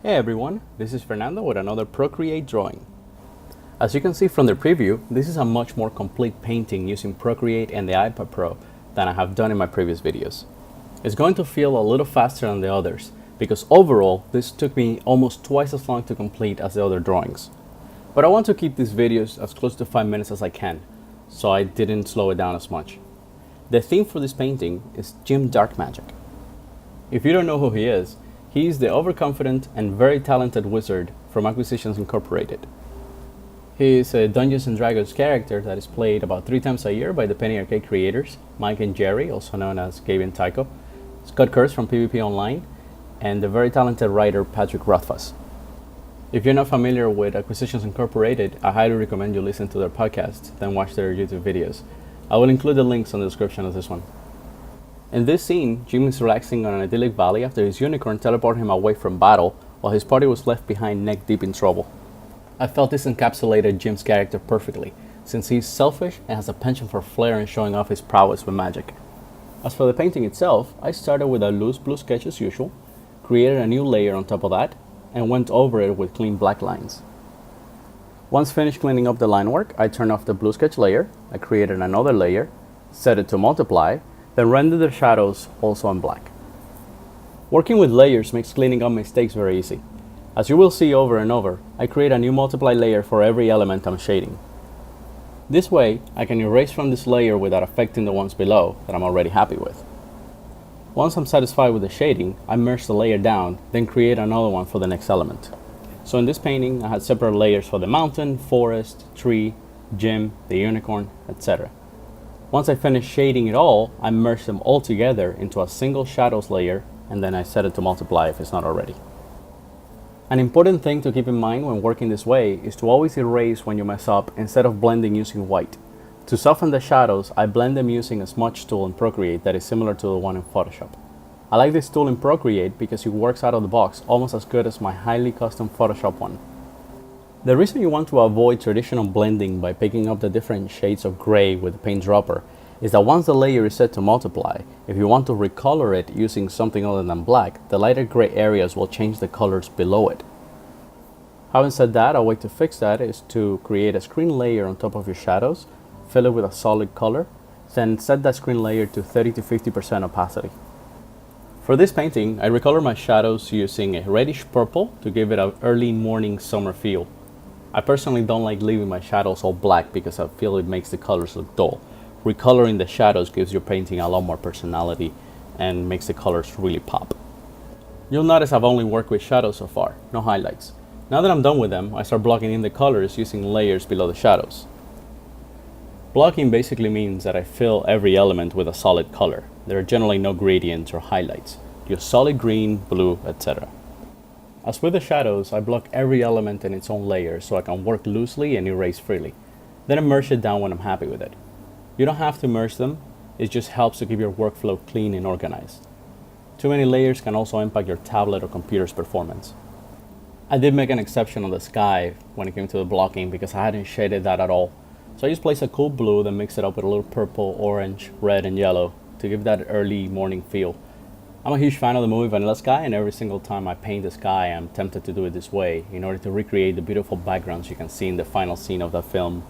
Hey everyone, this is Fernando with another Procreate drawing. As you can see from the preview, this is a much more complete painting using Procreate and the iPad Pro than I have done in my previous videos. It's going to feel a little faster than the others because overall this took me almost twice as long to complete as the other drawings. But I want to keep these videos as close to 5 minutes as I can, so I didn't slow it down as much. The theme for this painting is Jim Darkmagic. If you don't know who he is, he's the overconfident and very talented wizard from Acquisitions Incorporated. He is a Dungeons & Dragons character that is played about 3 times a year by the Penny Arcade creators, Mike and Jerry, also known as Gabe and Tycho, Scott Kurtz from PvP Online, and the very talented writer Patrick Rothfuss. If you're not familiar with Acquisitions Incorporated, I highly recommend you listen to their podcast, then watch their YouTube videos. I will include the links on the description of this one. In this scene, Jim is relaxing on an idyllic valley after his unicorn teleported him away from battle while his party was left behind neck deep in trouble. I felt this encapsulated Jim's character perfectly, since he's selfish and has a penchant for flair and showing off his prowess with magic. As for the painting itself, I started with a loose blue sketch as usual, created a new layer on top of that, and went over it with clean black lines. Once finished cleaning up the line work, I turned off the blue sketch layer, I created another layer, set it to multiply, then rendered the shadows also in black. Working with layers makes cleaning up mistakes very easy. As you will see over and over, I create a new multiply layer for every element I'm shading. This way, I can erase from this layer without affecting the ones below that I'm already happy with. Once I'm satisfied with the shading, I merge the layer down, then create another one for the next element. So in this painting, I had separate layers for the mountain, forest, tree, Jim, the unicorn, etc. Once I finish shading it all, I merge them all together into a single shadows layer, and then I set it to multiply if it's not already. An important thing to keep in mind when working this way is to always erase when you mess up instead of blending using white. To soften the shadows, I blend them using a smudge tool in Procreate that is similar to the one in Photoshop. I like this tool in Procreate because it works out of the box almost as good as my highly custom Photoshop one. The reason you want to avoid traditional blending by picking up the different shades of gray with the paint dropper is that once the layer is set to multiply, if you want to recolor it using something other than black, the lighter gray areas will change the colors below it. Having said that, a way to fix that is to create a screen layer on top of your shadows, fill it with a solid color, then set that screen layer to 30 to 50% opacity. For this painting, I recolor my shadows using a reddish purple to give it an early morning summer feel. I personally don't like leaving my shadows all black because I feel it makes the colors look dull. Recoloring the shadows gives your painting a lot more personality and makes the colors really pop. You'll notice I've only worked with shadows so far, no highlights. Now that I'm done with them, I start blocking in the colors using layers below the shadows. Blocking basically means that I fill every element with a solid color. There are generally no gradients or highlights, just solid green, blue, etc. As with the shadows, I block every element in its own layer so I can work loosely and erase freely. Then I merge it down when I'm happy with it. You don't have to merge them, it just helps to keep your workflow clean and organized. Too many layers can also impact your tablet or computer's performance. I did make an exception on the sky when it came to the blocking because I hadn't shaded that at all. So I just placed a cool blue, then mixed it up with a little purple, orange, red, and yellow to give that early morning feel. I'm a huge fan of the movie Vanilla Sky, and every single time I paint the sky, I'm tempted to do it this way in order to recreate the beautiful backgrounds you can see in the final scene of the film.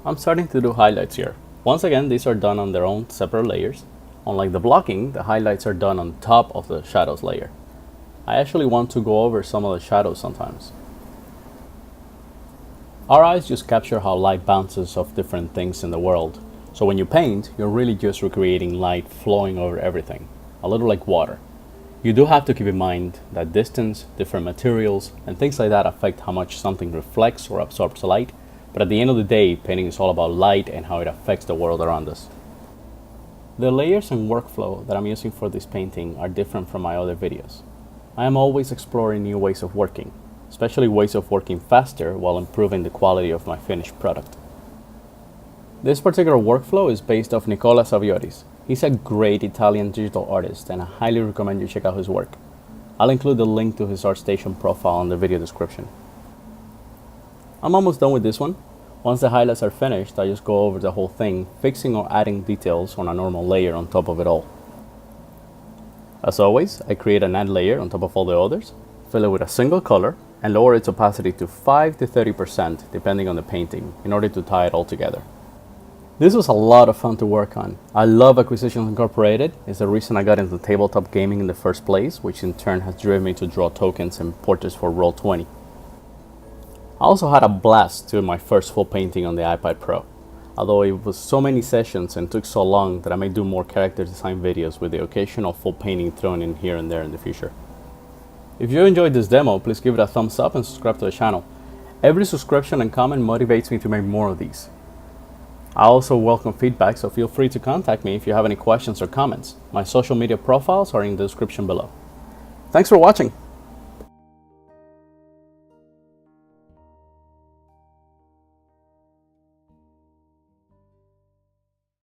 I'm starting to do highlights here. Once again, these are done on their own separate layers. Unlike the blocking, the highlights are done on top of the shadows layer. I actually want to go over some of the shadows sometimes. Our eyes just capture how light bounces off different things in the world. So when you paint, you're really just recreating light flowing over everything, a little like water. You do have to keep in mind that distance, different materials, and things like that affect how much something reflects or absorbs light, but at the end of the day, painting is all about light and how it affects the world around us. The layers and workflow that I'm using for this painting are different from my other videos. I am always exploring new ways of working, especially ways of working faster while improving the quality of my finished product. This particular workflow is based off Nicola. He's a great Italian digital artist and I highly recommend you check out his work. I'll include the link to his ArtStation profile in the video description. I'm almost done with this one. Once the highlights are finished, I just go over the whole thing, fixing or adding details on a normal layer on top of it all. As always, I create an add layer on top of all the others, fill it with a single color, and lower its opacity to 5 to 30% depending on the painting in order to tie it all together. This was a lot of fun to work on. I love Acquisitions Incorporated. It's the reason I got into tabletop gaming in the first place, which in turn has driven me to draw tokens and portraits for Roll20. I also had a blast doing my first full painting on the iPad Pro, although it was so many sessions and took so long that I may do more character design videos with the occasional full painting thrown in here and there in the future. If you enjoyed this demo, please give it a thumbs up and subscribe to the channel. Every subscription and comment motivates me to make more of these. I also welcome feedback, so feel free to contact me if you have any questions or comments. My social media profiles are in the description below. Thanks for watching.